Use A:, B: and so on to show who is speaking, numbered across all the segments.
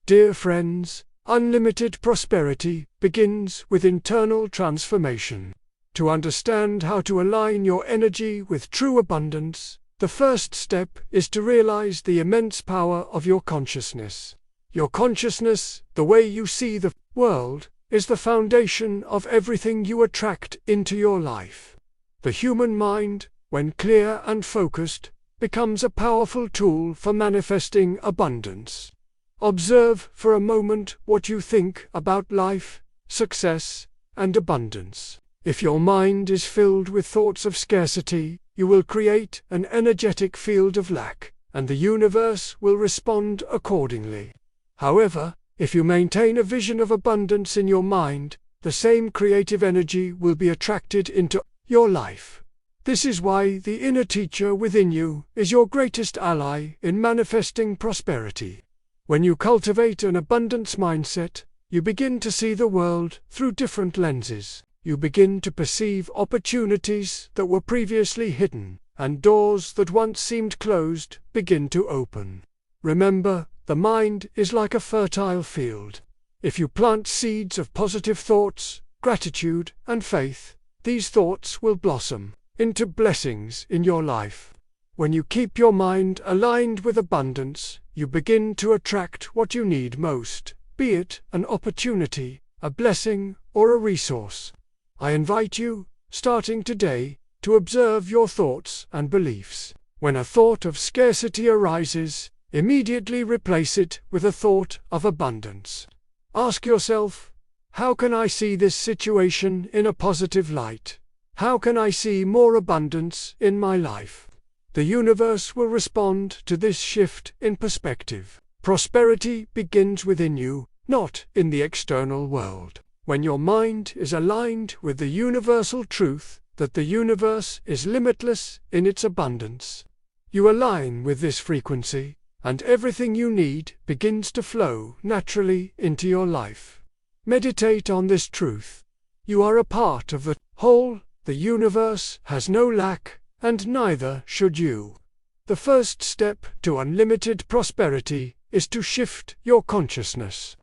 A: Dear friends, unlimited prosperity begins with internal transformation. To understand how to align your energy with true abundance, the first step is to realize the immense power of your consciousness. Your consciousness, the way you see the world, is the foundation of everything you attract into your life. The human mind, when clear and focused, becomes a powerful tool for manifesting abundance. Observe for a moment what you think about life, success, and abundance. If your mind is filled with thoughts of scarcity, you will create an energetic field of lack, and the universe will respond accordingly. However, if you maintain a vision of abundance in your mind, the same creative energy will be attracted into your life. This is why the inner teacher within you is your greatest ally in manifesting prosperity. When you cultivate an abundance mindset, you begin to see the world through different lenses. You begin to perceive opportunities that were previously hidden, and doors that once seemed closed begin to open. Remember, the mind is like a fertile field. If you plant seeds of positive thoughts, gratitude, and faith, these thoughts will blossom into blessings in your life. When you keep your mind aligned with abundance, you begin to attract what you need most, be it an opportunity, a blessing, or a resource. I invite you, starting today, to observe your thoughts and beliefs. When a thought of scarcity arises, immediately replace it with a thought of abundance. Ask yourself, how can I see this situation in a positive light? How can I see more abundance in my life? The universe will respond to this shift in perspective. Prosperity begins within you, not in the external world. When your mind is aligned with the universal truth that the universe is limitless in its abundance, you align with this frequency, and everything you need begins to flow naturally into your life. Meditate on this truth. You are a part of the whole. The universe has no lack, and neither should you. The first step to unlimited prosperity is to shift your consciousness.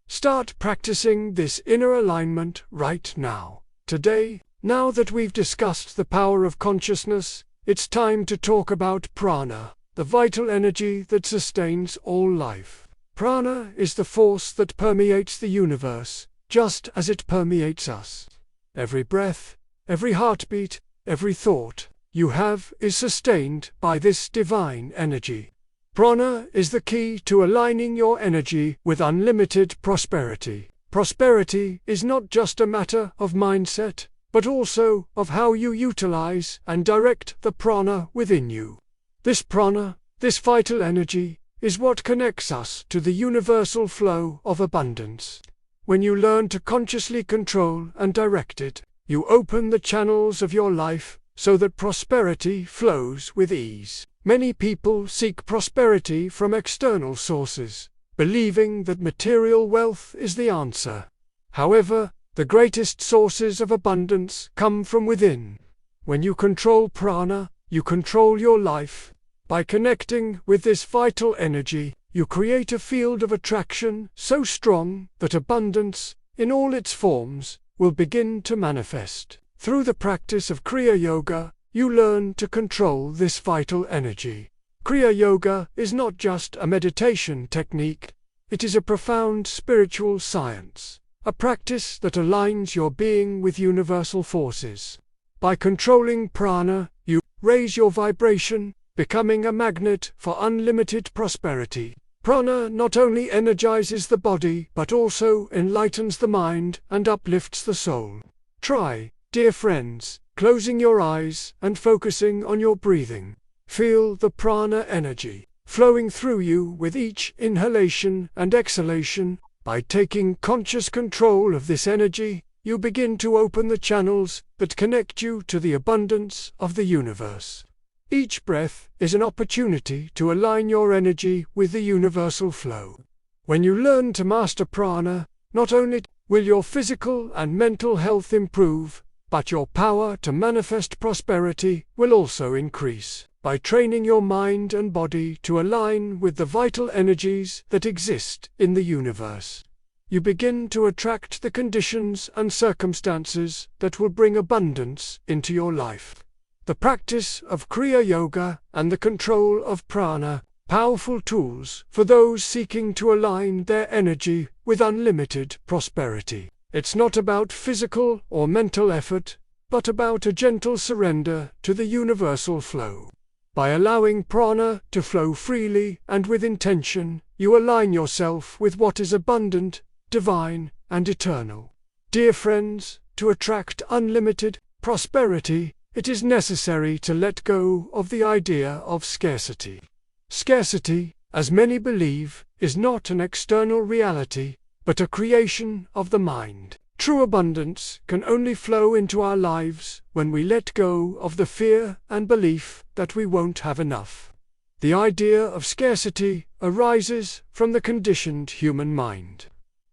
A: Start practicing this inner alignment right now. Today, now that we've discussed the power of consciousness, it's time to talk about prana, the vital energy that sustains all life. Prana is the force that permeates the universe, just as it permeates us. Every breath, every heartbeat, every thought you have is sustained by this divine energy. Prana is the key to aligning your energy with unlimited prosperity. Prosperity is not just a matter of mindset, but also of how you utilize and direct the prana within you. This prana, this vital energy, is what connects us to the universal flow of abundance. When you learn to consciously control and direct it, you open the channels of your life so that prosperity flows with ease. Many people seek prosperity from external sources, believing that material wealth is the answer. However, the greatest sources of abundance come from within. When you control prana, you control your life. By connecting with this vital energy, you create a field of attraction so strong that abundance, in all its forms, will begin to manifest. Through the practice of Kriya Yoga, you learn to control this vital energy. Kriya Yoga is not just a meditation technique, it is a profound spiritual science, a practice that aligns your being with universal forces. By controlling prana, you raise your vibration, becoming a magnet for unlimited prosperity. Prana not only energizes the body but also enlightens the mind and uplifts the soul. Try, dear friends, closing your eyes and focusing on your breathing. Feel the prana energy flowing through you with each inhalation and exhalation. By taking conscious control of this energy, you begin to open the channels that connect you to the abundance of the universe. Each breath is an opportunity to align your energy with the universal flow. When you learn to master prana, not only will your physical and mental health improve, but your power to manifest prosperity will also increase. by training your mind and body to align with the vital energies that exist in the universe. You begin to attract the conditions and circumstances that will bring abundance into your life. The practice of Kriya Yoga and the control of prana, powerful tools for those seeking to align their energy with unlimited prosperity. It's not about physical or mental effort, but about a gentle surrender to the universal flow. By allowing prana to flow freely and with intention, you align yourself with what is abundant, divine, and eternal. Dear friends, to attract unlimited prosperity, it is necessary to let go of the idea of scarcity. Scarcity, as many believe, is not an external reality, but a creation of the mind. True abundance can only flow into our lives when we let go of the fear and belief that we won't have enough. The idea of scarcity arises from the conditioned human mind.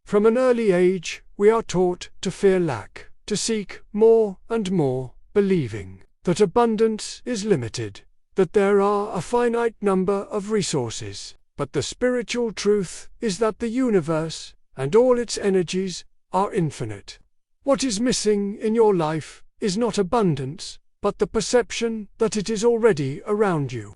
A: From an early age, we are taught to fear lack, to seek more and more, believing that abundance is limited, that there are a finite number of resources. But the spiritual truth is that the universe and all its energies are infinite. What is missing in your life is not abundance, but the perception that it is already around you.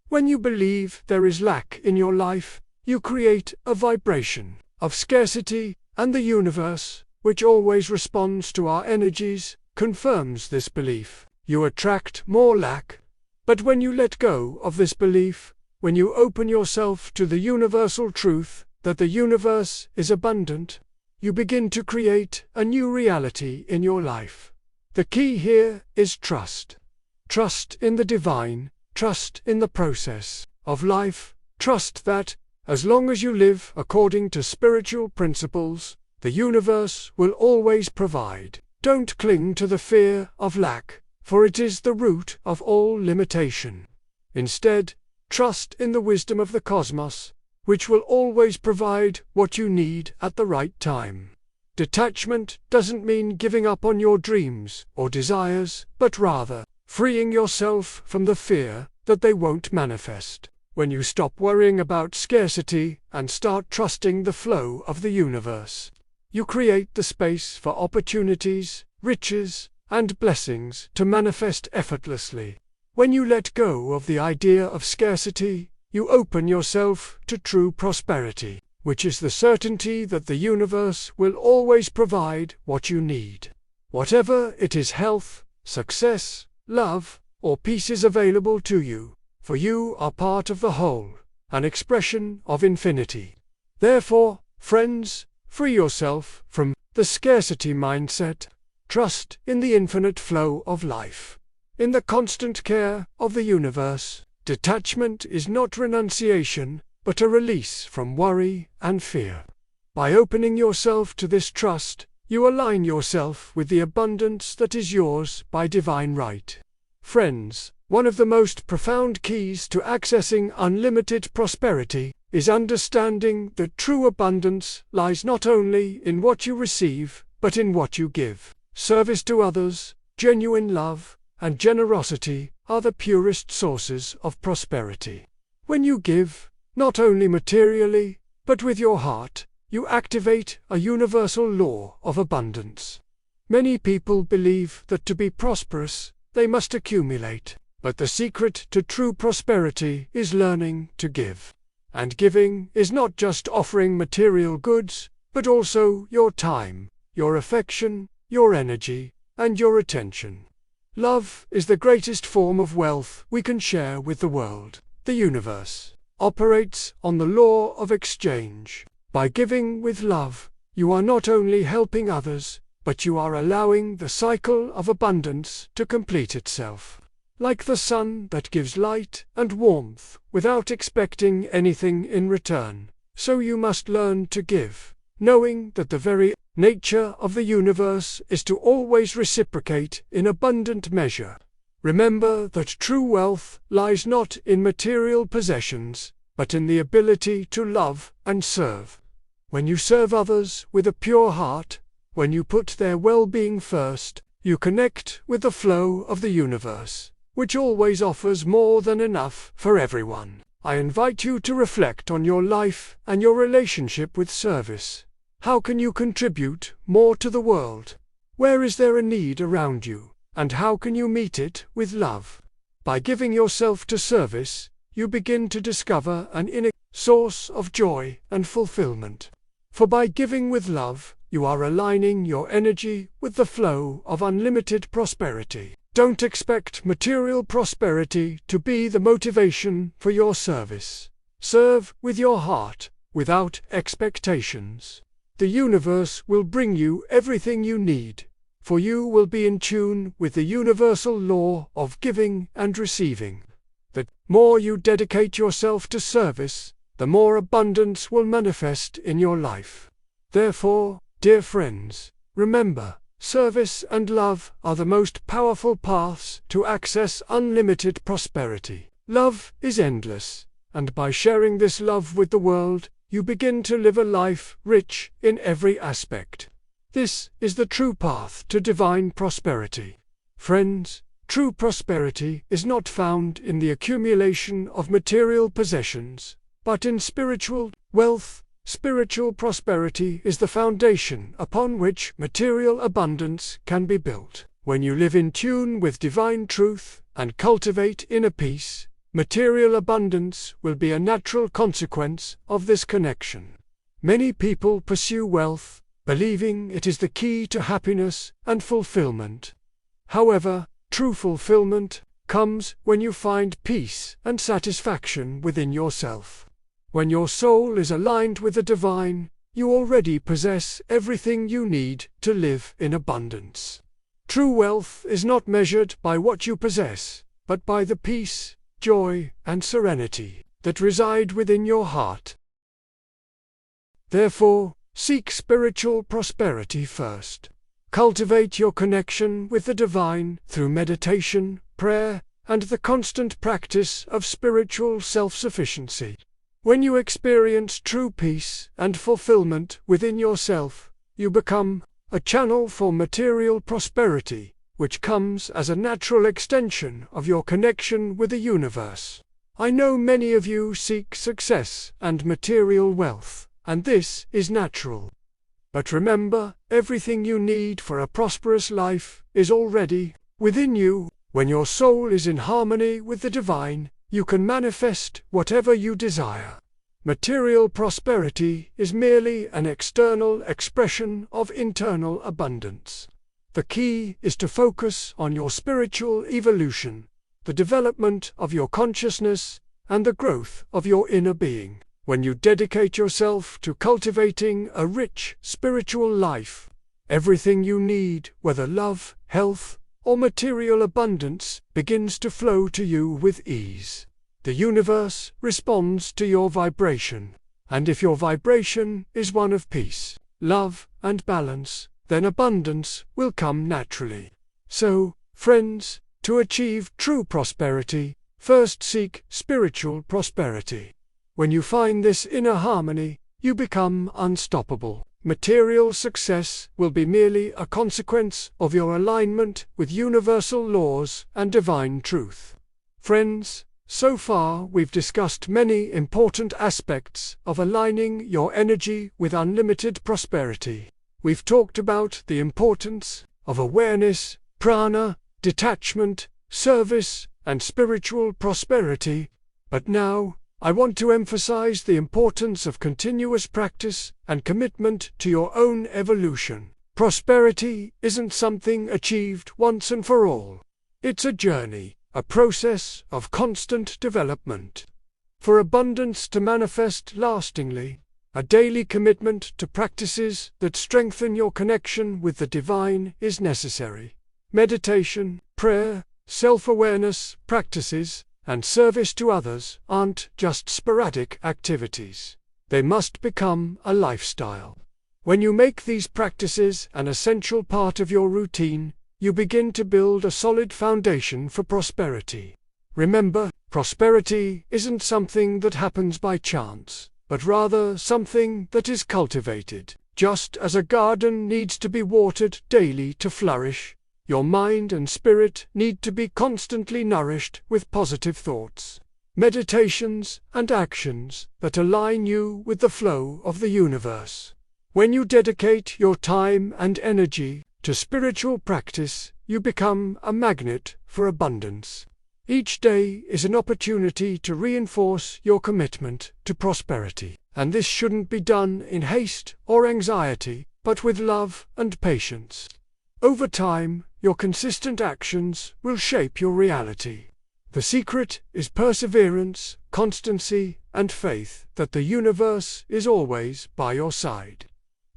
A: When you believe there is lack in your life, you create a vibration of scarcity, and the universe, which always responds to our energies, confirms this belief. You attract more lack. But when you let go of this belief, when you open yourself to the universal truth that the universe is abundant, you begin to create a new reality in your life. The key here is trust. Trust in the divine, trust in the process of life, trust that, as long as you live according to spiritual principles, the universe will always provide. Don't cling to the fear of lack, for it is the root of all limitation. Instead, trust in the wisdom of the cosmos, which will always provide what you need at the right time. Detachment doesn't mean giving up on your dreams or desires, but rather freeing yourself from the fear that they won't manifest. When you stop worrying about scarcity and start trusting the flow of the universe, you create the space for opportunities, riches, and blessings to manifest effortlessly. When you let go of the idea of scarcity, you open yourself to true prosperity, which is the certainty that the universe will always provide what you need. Whatever it is, health, success, love, or peace is available to you, for you are part of the whole, an expression of infinity. Therefore, friends, free yourself from the scarcity mindset. Trust in the infinite flow of life, in the constant care of the universe. Detachment is not renunciation, but a release from worry and fear. By opening yourself to this trust, you align yourself with the abundance that is yours by divine right. Friends, one of the most profound keys to accessing unlimited prosperity is understanding that true abundance lies not only in what you receive, but in what you give. Service to others, genuine love, and generosity are the purest sources of prosperity. When you give, not only materially, but with your heart, you activate a universal law of abundance. Many people believe that to be prosperous, they must accumulate, but the secret to true prosperity is learning to give. And giving is not just offering material goods, but also your time, your affection, your energy, and your attention. Love is the greatest form of wealth we can share with the world. The universe operates on the law of exchange. By giving with love, you are not only helping others, but you are allowing the cycle of abundance to complete itself. Like the sun that gives light and warmth without expecting anything in return, so you must learn to give, knowing that the very nature of the universe is to always reciprocate in abundant measure. Remember that true wealth lies not in material possessions, but in the ability to love and serve. When you serve others with a pure heart, when you put their well-being first, you connect with the flow of the universe, which always offers more than enough for everyone. I invite you to reflect on your life and your relationship with service. How can you contribute more to the world? Where is there a need around you, and how can you meet it with love? By giving yourself to service, you begin to discover an inner source of joy and fulfillment. For by giving with love, you are aligning your energy with the flow of unlimited prosperity. Don't expect material prosperity to be the motivation for your service. Serve with your heart, without expectations. The universe will bring you everything you need, for you will be in tune with the universal law of giving and receiving. The more you dedicate yourself to service, the more abundance will manifest in your life. Therefore, dear friends, remember, service and love are the most powerful paths to access unlimited prosperity. Love is endless, and by sharing this love with the world, you begin to live a life rich in every aspect. This is the true path to divine prosperity. Friends, true prosperity is not found in the accumulation of material possessions, but in spiritual wealth. Spiritual prosperity is the foundation upon which material abundance can be built. When you live in tune with divine truth and cultivate inner peace, material abundance will be a natural consequence of this connection. Many people pursue wealth, believing it is the key to happiness and fulfillment. However, true fulfillment comes when you find peace and satisfaction within yourself. When your soul is aligned with the divine, you already possess everything you need to live in abundance. True wealth is not measured by what you possess, but by the peace, joy, and serenity that reside within your heart. Therefore, seek spiritual prosperity first. Cultivate your connection with the divine through meditation, prayer, and the constant practice of spiritual self-sufficiency. When you experience true peace and fulfillment within yourself, you become a channel for material prosperity, which comes as a natural extension of your connection with the universe. I know many of you seek success and material wealth, and this is natural. But remember, everything you need for a prosperous life is already within you. When your soul is in harmony with the divine, you can manifest whatever you desire. Material prosperity is merely an external expression of internal abundance. The key is to focus on your spiritual evolution, the development of your consciousness, and the growth of your inner being. When you dedicate yourself to cultivating a rich spiritual life, everything you need, whether love, health, or material abundance, begins to flow to you with ease. The universe responds to your vibration, and if your vibration is one of peace, love, and balance, then abundance will come naturally. So, friends, to achieve true prosperity, first seek spiritual prosperity. When you find this inner harmony, you become unstoppable. Material success will be merely a consequence of your alignment with universal laws and divine truth. Friends, so far we've discussed many important aspects of aligning your energy with unlimited prosperity. We've talked about the importance of awareness, prana, detachment, service, and spiritual prosperity, but now, I want to emphasize the importance of continuous practice and commitment to your own evolution. Prosperity isn't something achieved once and for all. It's a journey, a process of constant development. For abundance to manifest lastingly, a daily commitment to practices that strengthen your connection with the divine is necessary. Meditation, prayer, self-awareness practices, and service to others aren't just sporadic activities. They must become a lifestyle. When you make these practices an essential part of your routine, you begin to build a solid foundation for prosperity. Remember, prosperity isn't something that happens by chance, but rather something that is cultivated. Just as a garden needs to be watered daily to flourish, Your mind and spirit need to be constantly nourished with positive thoughts, meditations, and actions that align you with the flow of the universe. When you dedicate your time and energy to spiritual practice, you become a magnet for abundance. Each day is an opportunity to reinforce your commitment to prosperity, and this shouldn't be done in haste or anxiety, but with love and patience. Over time, your consistent actions will shape your reality. The secret is perseverance, constancy, and faith that the universe is always by your side,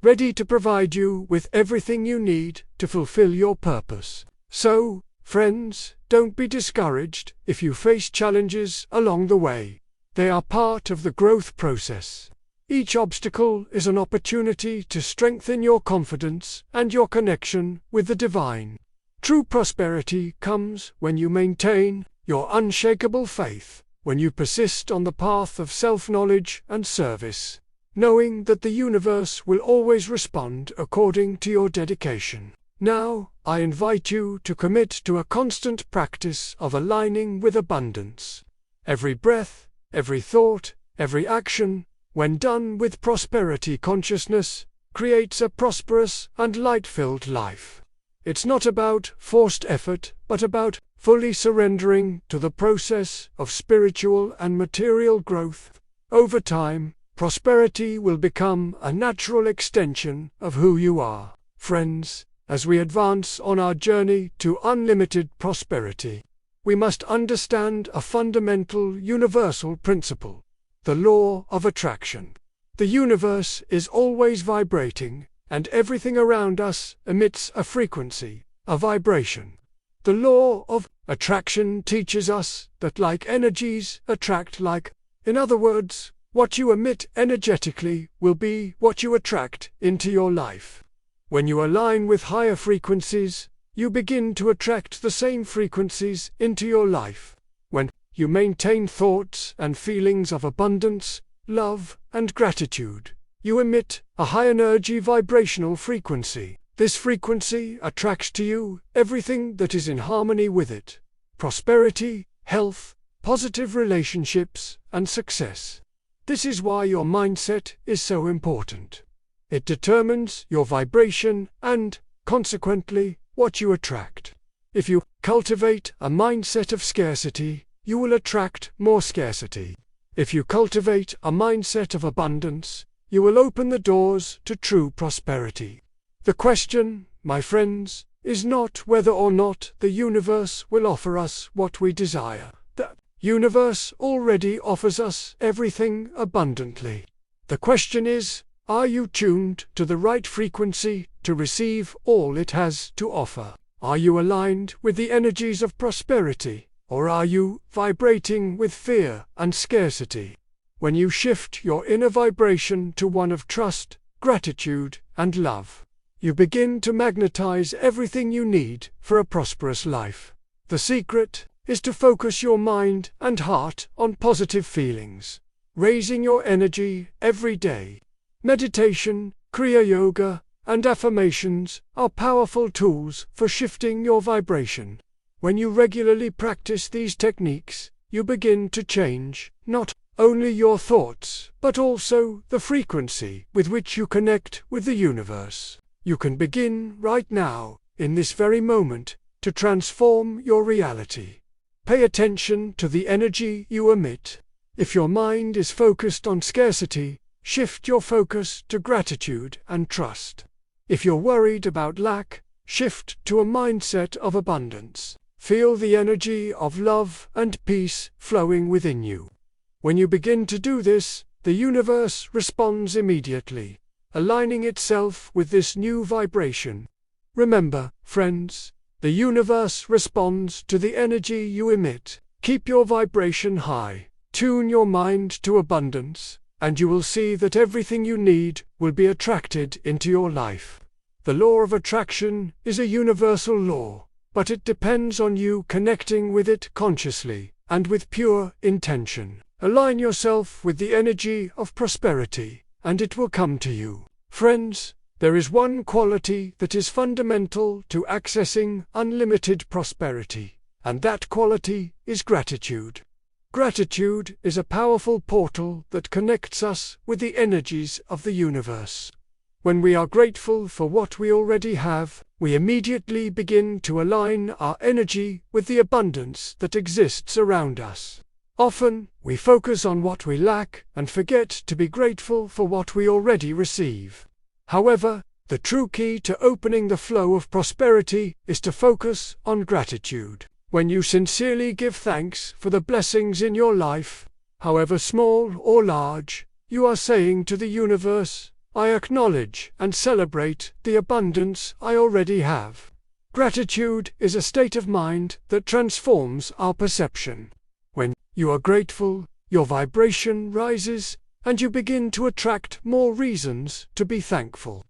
A: ready to provide you with everything you need to fulfill your purpose. So, friends, don't be discouraged if you face challenges along the way. They are part of the growth process. Each obstacle is an opportunity to strengthen your confidence and your connection with the divine. True prosperity comes when you maintain your unshakable faith, when you persist on the path of self-knowledge and service, knowing that the universe will always respond according to your dedication. Now, I invite you to commit to a constant practice of aligning with abundance. Every breath, every thought, every action, when done with prosperity consciousness, creates a prosperous and light-filled life. It's not about forced effort, but about fully surrendering to the process of spiritual and material growth. Over time, prosperity will become a natural extension of who you are. Friends, as we advance on our journey to unlimited prosperity, we must understand a fundamental universal principle: the law of attraction. The universe is always vibrating, and everything around us emits a frequency, a vibration. The law of attraction teaches us that like energies attract like. In other words, what you emit energetically will be what you attract into your life. When you align with higher frequencies, you begin to attract the same frequencies into your life. When you maintain thoughts and feelings of abundance, love, and gratitude, you emit a high-energy vibrational frequency. This frequency attracts to you everything that is in harmony with it: prosperity, health, positive relationships, and success. This is why your mindset is so important. It determines your vibration and, consequently, what you attract. If you cultivate a mindset of scarcity, you will attract more scarcity. If you cultivate a mindset of abundance, you will open the doors to true prosperity. The question, my friends, is not whether or not the universe will offer us what we desire. The universe already offers us everything abundantly. The question is, are you tuned to the right frequency to receive all it has to offer? Are you aligned with the energies of prosperity, or are you vibrating with fear and scarcity? When you shift your inner vibration to one of trust, gratitude, and love, you begin to magnetize everything you need for a prosperous life. The secret is to focus your mind and heart on positive feelings, raising your energy every day. Meditation, Kriya Yoga, and affirmations are powerful tools for shifting your vibration. When you regularly practice these techniques, you begin to change not only your thoughts, but also the frequency with which you connect with the universe. You can begin right now, in this very moment, to transform your reality. Pay attention to the energy you emit. If your mind is focused on scarcity, shift your focus to gratitude and trust. If you're worried about lack, shift to a mindset of abundance. Feel the energy of love and peace flowing within you. When you begin to do this, the universe responds immediately, aligning itself with this new vibration. Remember, friends, the universe responds to the energy you emit. Keep your vibration high, tune your mind to abundance, and you will see that everything you need will be attracted into your life. The law of attraction is a universal law, but it depends on you connecting with it consciously and with pure intention. Align yourself with the energy of prosperity, and it will come to you. Friends, There is one quality that is fundamental to accessing unlimited prosperity, and that quality is gratitude. Gratitude is a powerful portal that connects us with the energies of the universe. When we are grateful for what we already have, we immediately begin to align our energy with the abundance that exists around us. Often, we focus on what we lack and forget to be grateful for what we already receive. However, the true key to opening the flow of prosperity is to focus on gratitude. When you sincerely give thanks for the blessings in your life, however small or large, you are saying to the universe, "I acknowledge and celebrate the abundance I already have." Gratitude is a state of mind that transforms our perception. When you are grateful, your vibration rises, and you begin to attract more reasons to be thankful.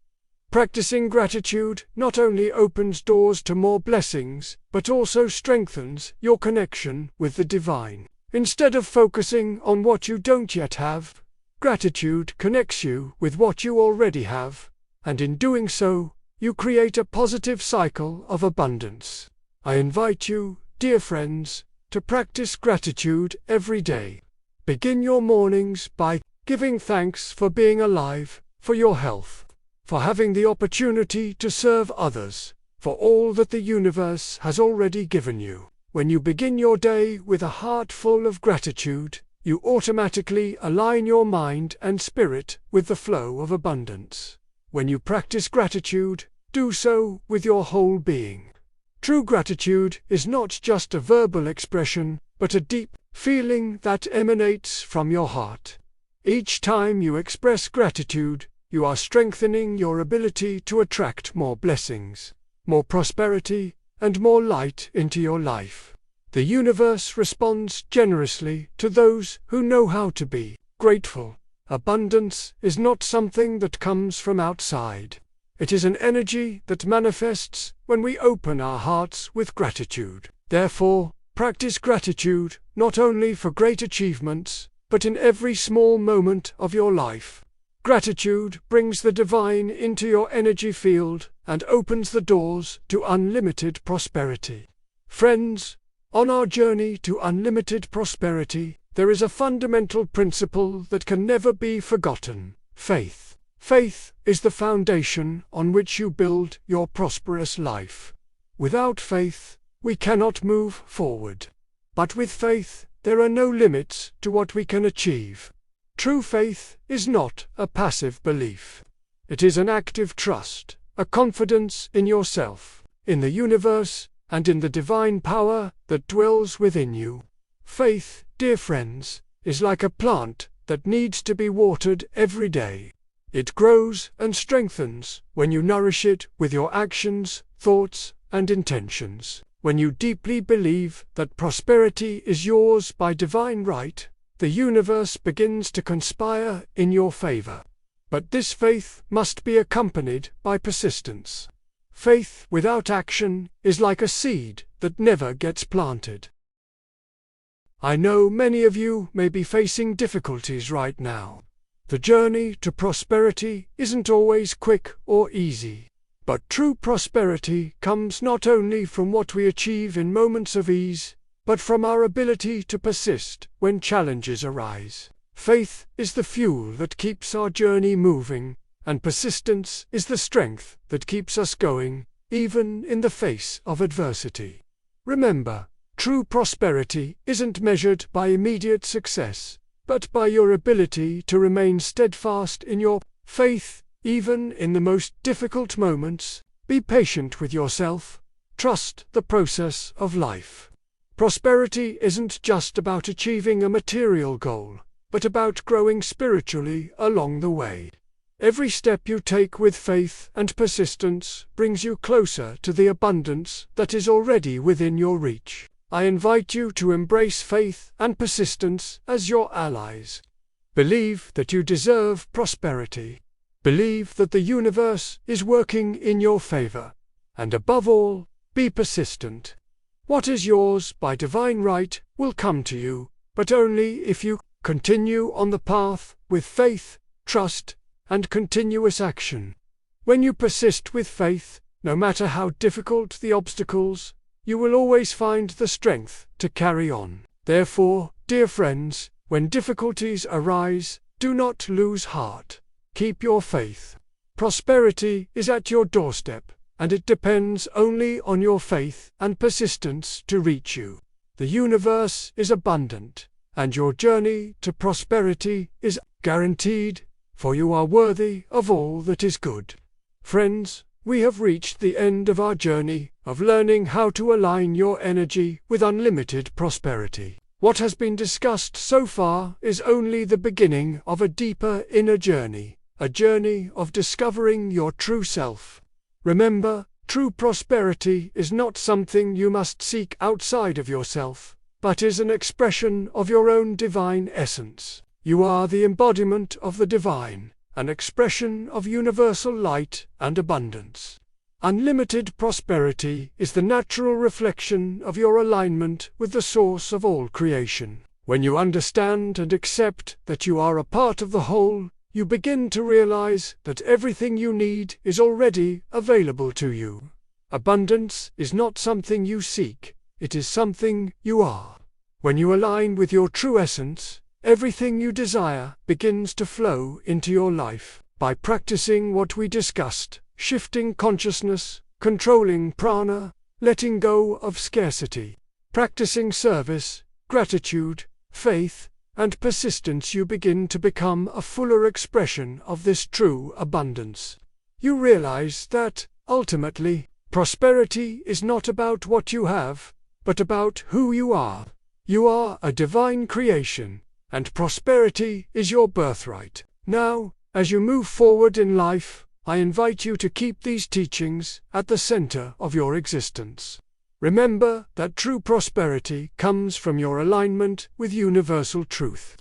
A: Practicing gratitude not only opens doors to more blessings, but also strengthens your connection with the divine. Instead of focusing on what you don't yet have, gratitude connects you with what you already have, and in doing so, you create a positive cycle of abundance. I invite you, dear friends, to practice gratitude every day. Begin your mornings by giving thanks for being alive, for your health, for having the opportunity to serve others, for all that the universe has already given you. When you begin your day with a heart full of gratitude, you automatically align your mind and spirit with the flow of abundance. When you practice gratitude, do so with your whole being. True gratitude is not just a verbal expression, but a deep feeling that emanates from your heart. Each time you express gratitude, you are strengthening your ability to attract more blessings, more prosperity, and more light into your life. The universe responds generously to those who know how to be grateful. Abundance is not something that comes from outside. It is an energy that manifests when we open our hearts with gratitude. Therefore, practice gratitude not only for great achievements, but in every small moment of your life. Gratitude brings the divine into your energy field and opens the doors to unlimited prosperity. Friends, on our journey to unlimited prosperity, there is a fundamental principle that can never be forgotten: faith. Faith is the foundation on which you build your prosperous life. Without faith, we cannot move forward. But with faith, there are no limits to what we can achieve. True faith is not a passive belief. It is an active trust, a confidence in yourself, in the universe, and in the divine power that dwells within you. Faith, dear friends, is like a plant that needs to be watered every day. It grows and strengthens when you nourish it with your actions, thoughts, and intentions. When you deeply believe that prosperity is yours by divine right, the universe begins to conspire in your favor. But this faith must be accompanied by persistence. Faith without action is like a seed that never gets planted. I know many of you may be facing difficulties right now. The journey to prosperity isn't always quick or easy. But true prosperity comes not only from what we achieve in moments of ease, but from our ability to persist when challenges arise. Faith is the fuel that keeps our journey moving, and persistence is the strength that keeps us going, even in the face of adversity. Remember, true prosperity isn't measured by immediate success, but by your ability to remain steadfast in your faith, even in the most difficult moments. Be patient with yourself. Trust the process of life. Prosperity isn't just about achieving a material goal, but about growing spiritually along the way. Every step you take with faith and persistence brings you closer to the abundance that is already within your reach. I invite you to embrace faith and persistence as your allies. Believe that you deserve prosperity. Believe that the universe is working in your favor. And above all, be persistent. What is yours by divine right will come to you, but only if you continue on the path with faith, trust, and continuous action. When you persist with faith, no matter how difficult the obstacles, you will always find the strength to carry on. Therefore, dear friends, when difficulties arise, do not lose heart. Keep your faith. Prosperity is at your doorstep, and it depends only on your faith and persistence to reach you. The universe is abundant, and your journey to prosperity is guaranteed, for you are worthy of all that is good. Friends, we have reached the end of our journey of learning how to align your energy with unlimited prosperity. What has been discussed so far is only the beginning of a deeper inner journey, a journey of discovering your true self. Remember, true prosperity is not something you must seek outside of yourself, but is an expression of your own divine essence. You are the embodiment of the divine, an expression of universal light and abundance. Unlimited prosperity is the natural reflection of your alignment with the source of all creation. When you understand and accept that you are a part of the whole, you begin to realize that everything you need is already available to you. Abundance is not something you seek, it is something you are. When you align with your true essence, everything you desire begins to flow into your life. By practicing what we discussed, shifting consciousness, controlling prana, letting go of scarcity, practicing service, gratitude, faith, and persistence, you begin to become a fuller expression of this true abundance. You realize that, ultimately, prosperity is not about what you have, but about who you are. You are a divine creation, and prosperity is your birthright. Now, as you move forward in life, I invite you to keep these teachings at the center of your existence. Remember that true prosperity comes from your alignment with universal truth.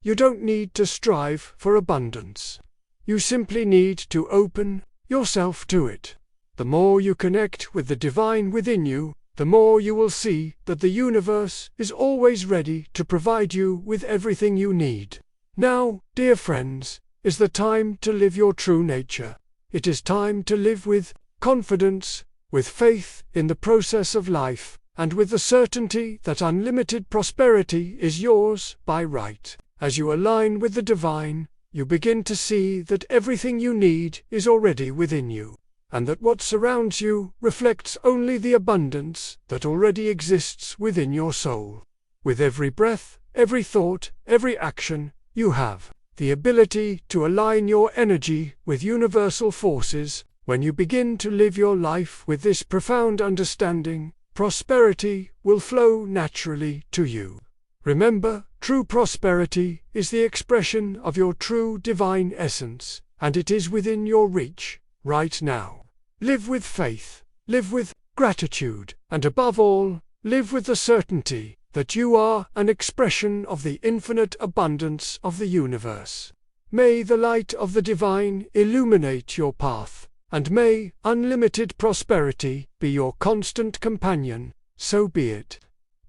A: You don't need to strive for abundance. You simply need to open yourself to it. The more you connect with the divine within you, the more you will see that the universe is always ready to provide you with everything you need. Now, dear friends, is the time to live your true nature. It is time to live with confidence, with faith in the process of life, and with the certainty that unlimited prosperity is yours by right. As you align with the divine, you begin to see that everything you need is already within you, and that what surrounds you reflects only the abundance that already exists within your soul. With every breath, every thought, every action, you have the ability to align your energy with universal forces. When you begin to live your life with this profound understanding, prosperity will flow naturally to you. Remember, true prosperity is the expression of your true divine essence, and it is within your reach, right now. Live with faith, live with gratitude, and above all, live with the certainty that you are an expression of the infinite abundance of the universe. May the light of the divine illuminate your path, and may unlimited prosperity be your constant companion, so be it.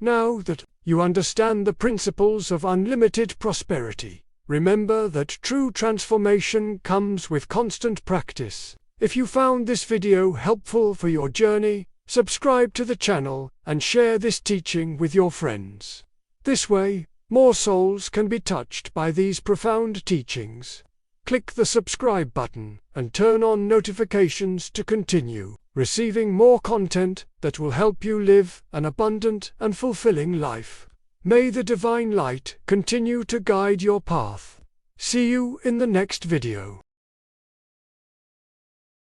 A: Now that you understand the principles of unlimited prosperity, remember that true transformation comes with constant practice. If you found this video helpful for your journey, subscribe to the channel and share this teaching with your friends. This way, more souls can be touched by these profound teachings. Click the subscribe button and turn on notifications to continue receiving more content that will help you live an abundant and fulfilling life. May the divine light continue to guide your path. See you in the next video.